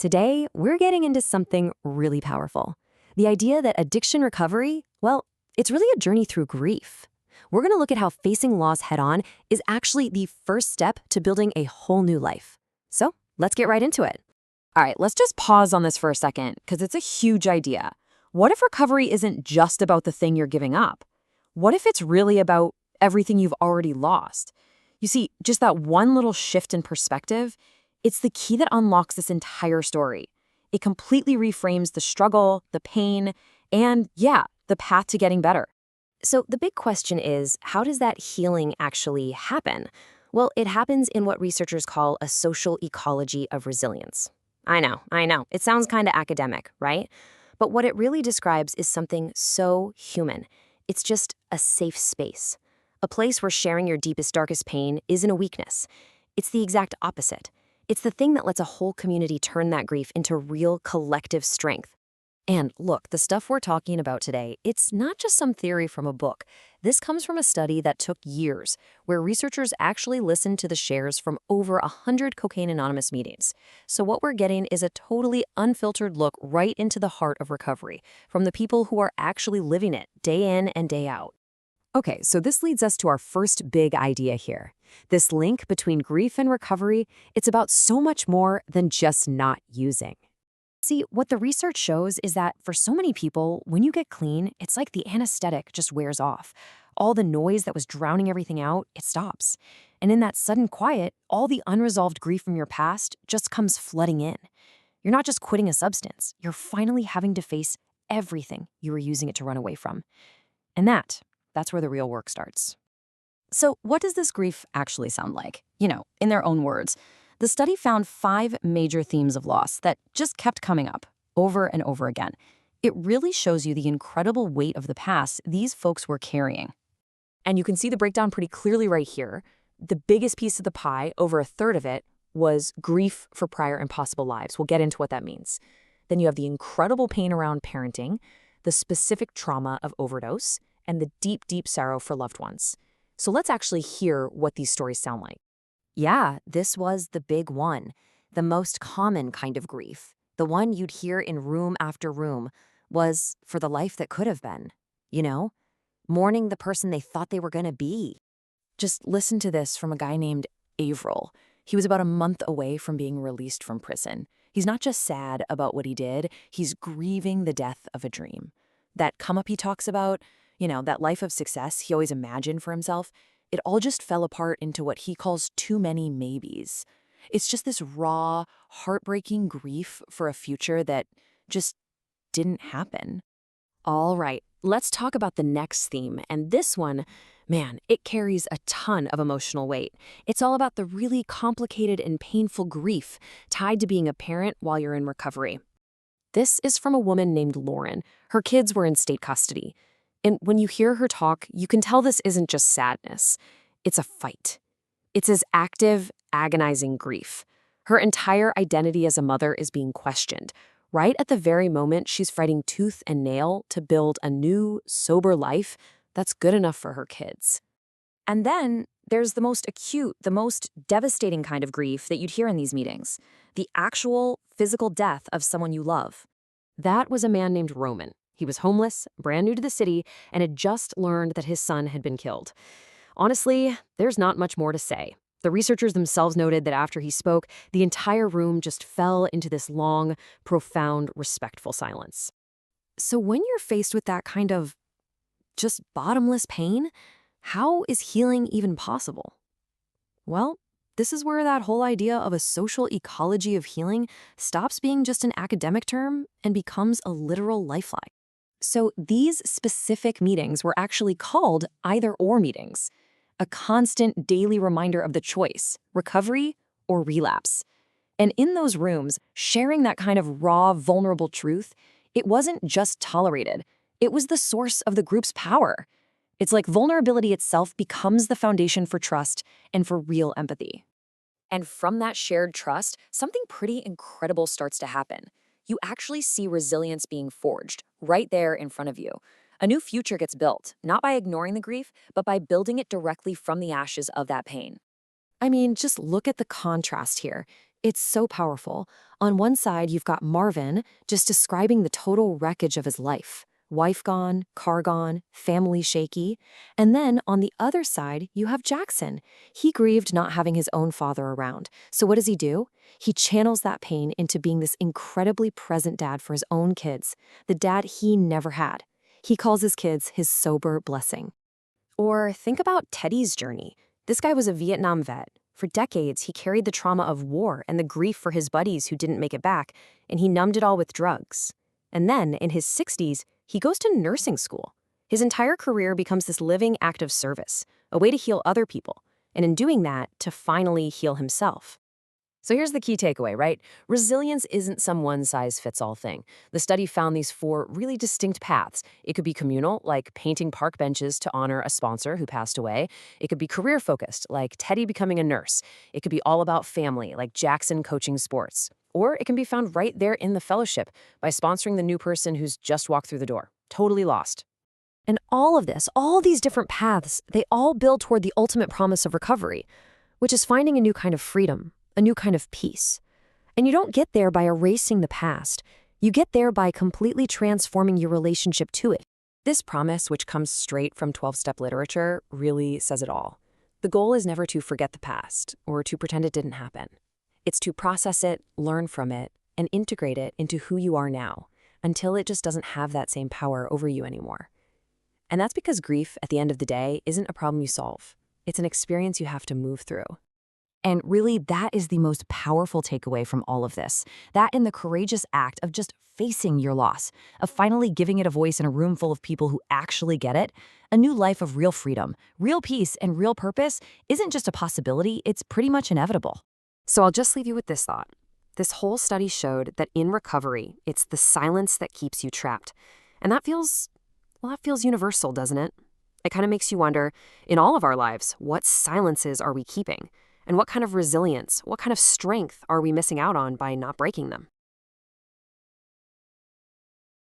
Today, we're getting into something really powerful. The idea that addiction recovery, well, it's really a journey through grief. We're going to look at how facing loss head-on is actually the first step to building a whole new life. So, let's get right into it. All right, let's just pause on this for a second, because it's a huge idea. What if recovery isn't just about the thing you're giving up? What if it's really about everything you've already lost? You see, just that one little shift in perspective, it's the key that unlocks this entire story. It completely reframes the struggle, the pain, and, yeah, the path to getting better. So the big question is, how does that healing actually happen? Well, it happens in what researchers call a social ecology of resilience. I know. It sounds kind of academic, right? But what it really describes is something so human. It's just a safe space. A place where sharing your deepest, darkest pain isn't a weakness. It's the exact opposite. It's the thing that lets a whole community turn that grief into real collective strength. And look, the stuff we're talking about today, it's not just some theory from a book. This comes from a study that took years, where researchers actually listened to the shares from over 100 Cocaine Anonymous meetings. So what we're getting is a totally unfiltered look right into the heart of recovery, from the people who are actually living it day in and day out. Okay, so this leads us to our first big idea here. This link between grief and recovery, it's about so much more than just not using. See, what the research shows is that for so many people, when you get clean, it's like the anesthetic just wears off. All the noise that was drowning everything out, it stops. And in that sudden quiet, all the unresolved grief from your past just comes flooding in. You're not just quitting a substance, you're finally having to face everything you were using it to run away from. And that's where the real work starts. So what does this grief actually sound like? In their own words. The study found 5 major themes of loss that just kept coming up over and over again. It really shows you the incredible weight of the past these folks were carrying. And you can see the breakdown pretty clearly right here. The biggest piece of the pie, over a third of it, was grief for prior impossible lives. We'll get into what that means. Then you have the incredible pain around parenting, the specific trauma of overdose, and the deep, deep sorrow for loved ones. So let's actually hear what these stories sound like. Yeah, this was the big one, the most common kind of grief. The one you'd hear in room after room was for the life that could have been. Mourning the person they thought they were going to be. Just listen to this from a guy named Averill. He was about a month away from being released from prison. He's not just sad about what he did, he's grieving the death of a dream. That come up he talks about, that life of success he always imagined for himself, it all just fell apart into what he calls too many maybes. It's just this raw, heartbreaking grief for a future that just didn't happen. All right, let's talk about the next theme. And this one, man, it carries a ton of emotional weight. It's all about the really complicated and painful grief tied to being a parent while you're in recovery. This is from a woman named Lauren. Her kids were in state custody. And when you hear her talk, you can tell this isn't just sadness. It's a fight. It's as active, agonizing grief. Her entire identity as a mother is being questioned, right at the very moment she's fighting tooth and nail to build a new, sober life that's good enough for her kids. And then there's the most acute, the most devastating kind of grief that you'd hear in these meetings, the actual physical death of someone you love. That was a man named Roman. He was homeless, brand new to the city, and had just learned that his son had been killed. Honestly, there's not much more to say. The researchers themselves noted that after he spoke, the entire room just fell into this long, profound, respectful silence. So when you're faced with that kind of just bottomless pain, how is healing even possible? Well, this is where that whole idea of a social ecology of healing stops being just an academic term and becomes a literal lifeline. So these specific meetings were actually called either-or meetings, a constant daily reminder of the choice, recovery or relapse. And in those rooms, sharing that kind of raw, vulnerable truth, it wasn't just tolerated. It was the source of the group's power. It's like vulnerability itself becomes the foundation for trust and for real empathy. And from that shared trust, something pretty incredible starts to happen. You actually see resilience being forged right there in front of you. A new future gets built, not by ignoring the grief, but by building it directly from the ashes of that pain. I mean, just look at the contrast here. It's so powerful. On one side, you've got Marvin just describing the total wreckage of his life. Wife gone, car gone, family shaky. And then on the other side, you have Jackson. He grieved not having his own father around. So what does he do? He channels that pain into being this incredibly present dad for his own kids, the dad he never had. He calls his kids his sober blessing. Or think about Teddy's journey. This guy was a Vietnam vet. For decades, he carried the trauma of war and the grief for his buddies who didn't make it back, and he numbed it all with drugs. And then, in his 60s, he goes to nursing school. His entire career becomes this living act of service, a way to heal other people, and in doing that, to finally heal himself. So here's the key takeaway, right? Resilience isn't some one-size-fits-all thing. The study found these four really distinct paths. It could be communal, like painting park benches to honor a sponsor who passed away. It could be career-focused, like Teddy becoming a nurse. It could be all about family, like Jackson coaching sports. Or it can be found right there in the fellowship by sponsoring the new person who's just walked through the door, totally lost. And all of this, all these different paths, they all build toward the ultimate promise of recovery, which is finding a new kind of freedom, a new kind of peace. And you don't get there by erasing the past. You get there by completely transforming your relationship to it. This promise, which comes straight from 12-step literature, really says it all. The goal is never to forget the past or to pretend it didn't happen. It's to process it, learn from it, and integrate it into who you are now, until it just doesn't have that same power over you anymore. And that's because grief, at the end of the day, isn't a problem you solve. It's an experience you have to move through. And really, that is the most powerful takeaway from all of this. That and the courageous act of just facing your loss, of finally giving it a voice in a room full of people who actually get it. A new life of real freedom, real peace, and real purpose isn't just a possibility, it's pretty much inevitable. So I'll just leave you with this thought. This whole study showed that in recovery, it's the silence that keeps you trapped. And that feels universal, doesn't it? It kind of makes you wonder, in all of our lives, what silences are we keeping? And what kind of resilience, what kind of strength are we missing out on by not breaking them?